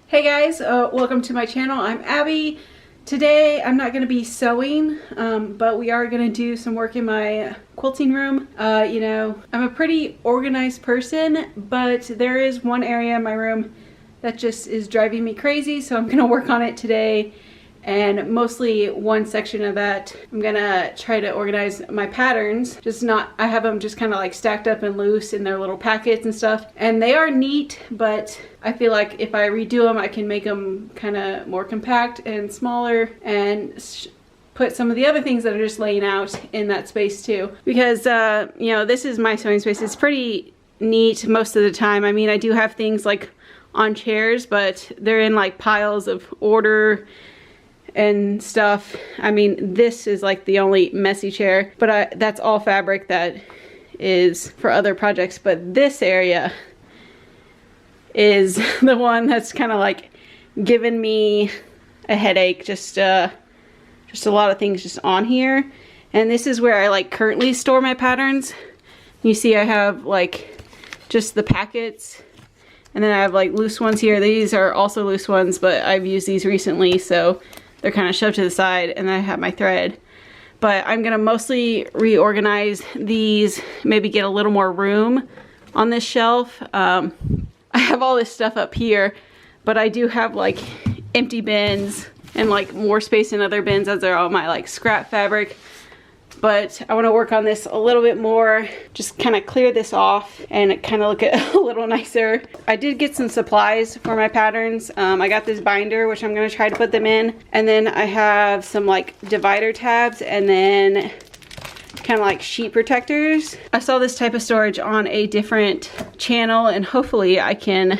Hey guys, welcome to my channel. I'm Abby. Today I'm not going to be sewing, but we are going to do some work in my quilting room. You know, I'm a pretty organized person, but there is one area in my room that just is driving me crazy, so I'm going to work on it today. And mostly one section of that, I'm gonna try to organize my patterns. I have them just kind of like stacked up and loose in their little packets and stuff. And they are neat, but I feel like if I redo them, I can make them kind of more compact and smaller and put some of the other things that are just laying out in that space too. Because, you know, this is my sewing space. It's pretty neat most of the time. I mean, I do have things like on chairs, but they're in like piles of order and stuff. I mean, this is like the only messy chair, but that's all fabric that is for other projects. But this area is the one that's kind of like giving me a headache. Just a lot of things just on here. And this is where I like currently store my patterns. You see I have like just the packets, and then I have like loose ones here. These are also loose ones, but I've used these recently, so they're kind of shoved to the side, and then I have my thread. But I'm gonna mostly reorganize these, maybe get a little more room on this shelf. I have all this stuff up here, but I do have like empty bins and like more space in other bins as they're all my like scrap fabric. But I want to work on this a little bit more, just kind of clear this off and kind of look a little nicer. I did get some supplies for my patterns. I got this binder, which I'm going to try to put them in. And then I have some like divider tabs and then kind of like sheet protectors. I saw this type of storage on a different channel, and hopefully I can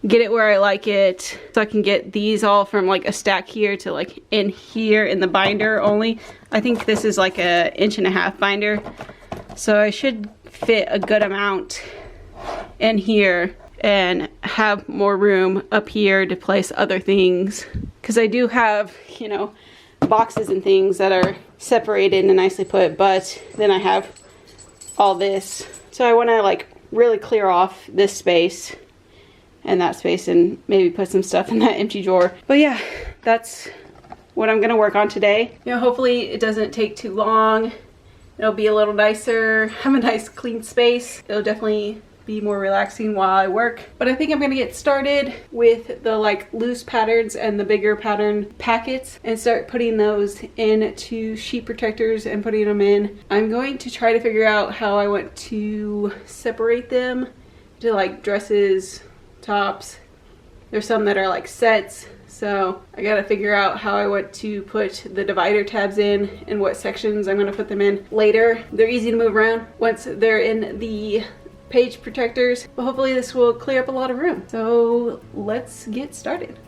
get it where I like it, so I can get these all from like a stack here to like in here in the binder only. I think this is like a 1.5 inch binder, so I should fit a good amount in here and have more room up here to place other things, because I do have, you know, boxes and things that are separated and nicely put, but then I have all this, so I want to like really clear off this space and that space and maybe put some stuff in that empty drawer. But yeah, that's what I'm gonna work on today. You know, hopefully it doesn't take too long. It'll be a little nicer, have a nice clean space. It'll definitely be more relaxing while I work. But I think I'm gonna get started with the like loose patterns and the bigger pattern packets and start putting those into sheet protectors and putting them in. I'm going to try to figure out how I want to separate them to like dresses, tops. There's some that are like sets, so I gotta figure out how I want to put the divider tabs in and what sections I'm gonna put them in later. They're easy to move around once they're in the page protectors, but hopefully this will clear up a lot of room. So let's get started.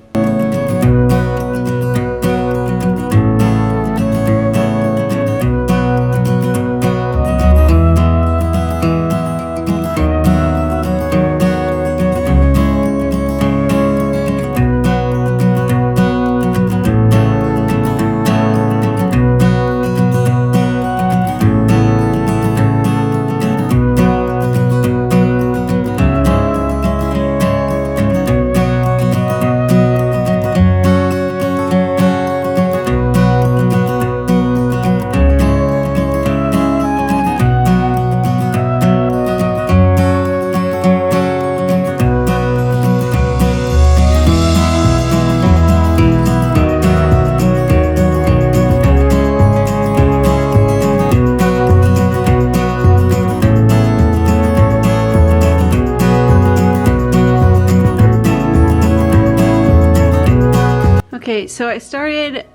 Okay, so I started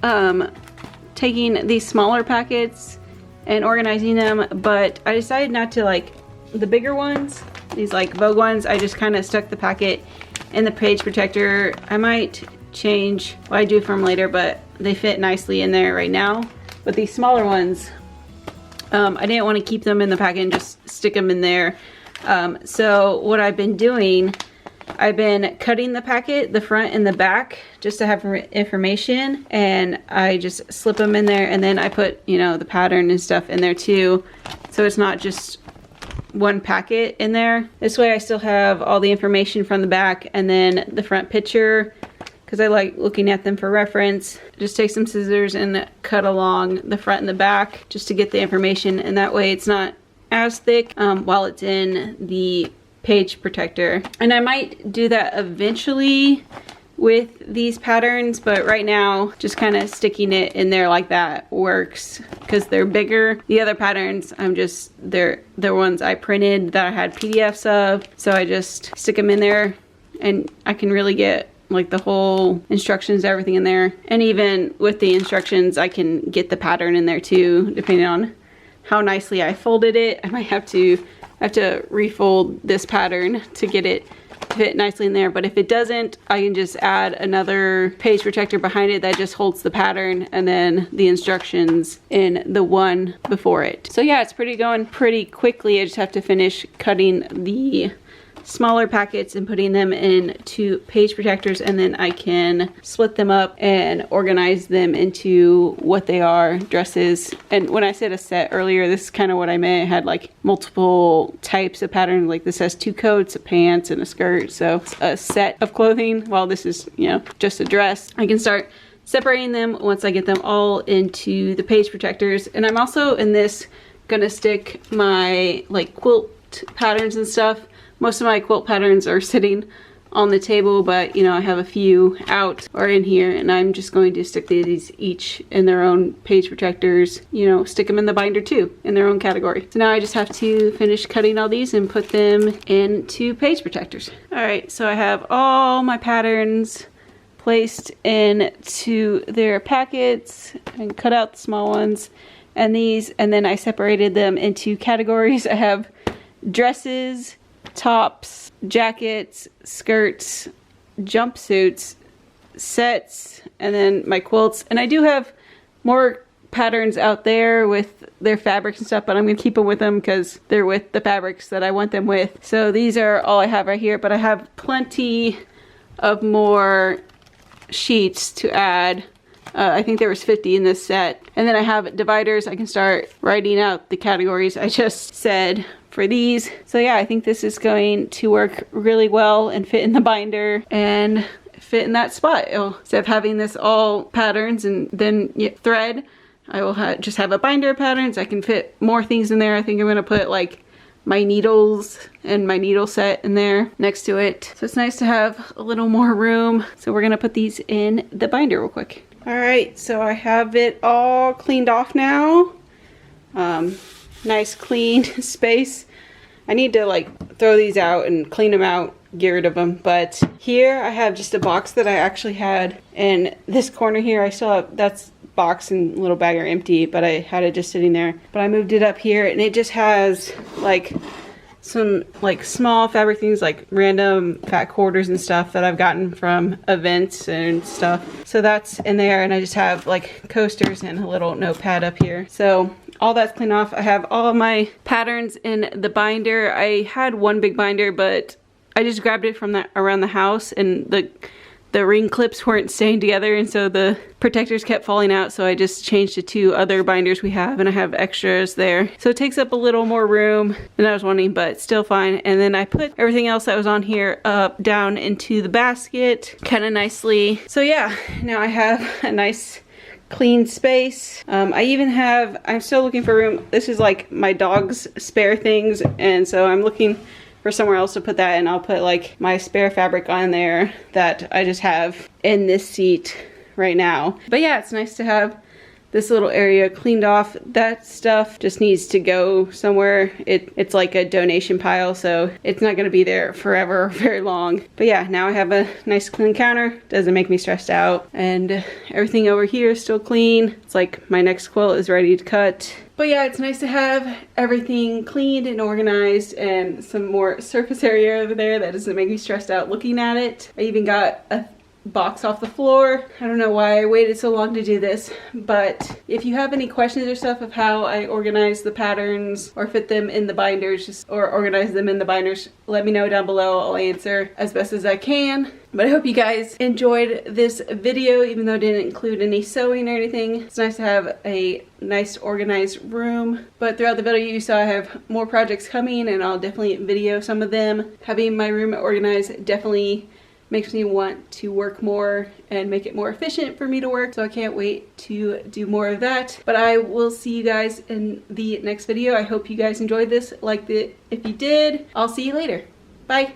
taking these smaller packets and organizing them, but I decided not to like the bigger ones, these like Vogue ones. I just kind of stuck the packet in the page protector. I might change what I do for them later, but they fit nicely in there right now. But these smaller ones, I didn't want to keep them in the packet and just stick them in there. So what I've been doing, I've been cutting the packet, the front and the back, just to have information, and I just slip them in there, and then I put, you know, the pattern and stuff in there too, so it's not just one packet in there. This way I still have all the information from the back, and then the front picture because I like looking at them for reference. Just take some scissors and cut along the front and the back just to get the information, and that way it's not as thick while it's in the page protector. And I might do that eventually with these patterns, but right now just kind of sticking it in there like that works because they're bigger. The other patterns, they're ones I printed that I had PDFs of, so I just stick them in there and I can really get like the whole instructions, everything in there. And even with the instructions, I can get the pattern in there too, depending on how nicely I folded it. I might have to refold this pattern to get it to fit nicely in there, but if it doesn't, I can just add another page protector behind it that just holds the pattern and then the instructions in the one before it. So yeah, it's going pretty quickly. I just have to finish cutting the smaller packets and putting them into page protectors, and then I can split them up and organize them into what they are, dresses. And when I said a set earlier, this is kind of what I meant. I had like multiple types of pattern, like this has 2 coats, a pants and a skirt, so it's a set of clothing, while this is, you know, just a dress. I can start separating them once I get them all into the page protectors. And I'm also in this gonna stick my like quilt patterns and stuff. Most of my quilt patterns are sitting on the table, but you know, I have a few out or in here, and I'm just going to stick these each in their own page protectors, you know, stick them in the binder too, in their own category. So now I just have to finish cutting all these and put them into page protectors. All right, so I have all my patterns placed into their packets and cut out the small ones and these, and then I separated them into categories. I have dresses, tops, jackets, skirts, jumpsuits, sets, and then my quilts. And I do have more patterns out there with their fabrics and stuff, but I'm gonna keep them with them because they're with the fabrics that I want them with. So these are all I have right here, but I have plenty of more sheets to add. I think there was 50 in this set. And then I have dividers. I can start writing out the categories I just said for these. So yeah, I think this is going to work really well and fit in the binder and fit in that spot. Instead of having this all patterns and then thread, I will just have a binder of patterns. I can fit more things in there. I think I'm gonna put like my needles and my needle set in there next to it. So it's nice to have a little more room. So we're gonna put these in the binder real quick. All right, so I have it all cleaned off now. Nice clean space. I need to like throw these out and clean them out, get rid of them. But here I have just a box that I actually had in this corner here. I still have, that's box and little bag are empty, but I had it just sitting there. But I moved it up here, and it just has like some like small fabric things, like random fat quarters and stuff that I've gotten from events and stuff. So that's in there, and I just have like coasters and a little notepad up here. So all that's cleaned off. I have all of my patterns in the binder. I had one big binder, but I just grabbed it from around the house, and the ring clips weren't staying together, and so the protectors kept falling out, so I just changed to 2 other binders we have, and I have extras there. So it takes up a little more room than I was wanting, but still fine. And then I put everything else that was on here up down into the basket kind of nicely. So yeah, now I have a nice clean space. I'm still looking for room. This is like my dog's spare things, and so I'm looking for somewhere else to put that, and I'll put like my spare fabric on there that I just have in this seat right now. But yeah, it's nice to have this little area cleaned off. That stuff just needs to go somewhere. It's like a donation pile, so it's not gonna be there forever or very long. But yeah, now I have a nice clean counter. Doesn't make me stressed out. And everything over here is still clean. It's like my next quilt is ready to cut. But yeah, it's nice to have everything cleaned and organized and some more surface area over there that doesn't make me stressed out looking at it. I even got a box off the floor. I don't know why I waited so long to do this, but if you have any questions or stuff of how I organize the patterns or fit them in the binders or organize them in the binders, let me know down below. I'll answer as best as I can. But I hope you guys enjoyed this video, even though it didn't include any sewing or anything. It's nice to have a nice organized room. But throughout the video you saw I have more projects coming, and I'll definitely video some of them. Having my room organized definitely makes me want to work more and make it more efficient for me to work. So I can't wait to do more of that. But I will see you guys in the next video. I hope you guys enjoyed this. Liked it. If you did, I'll see you later. Bye.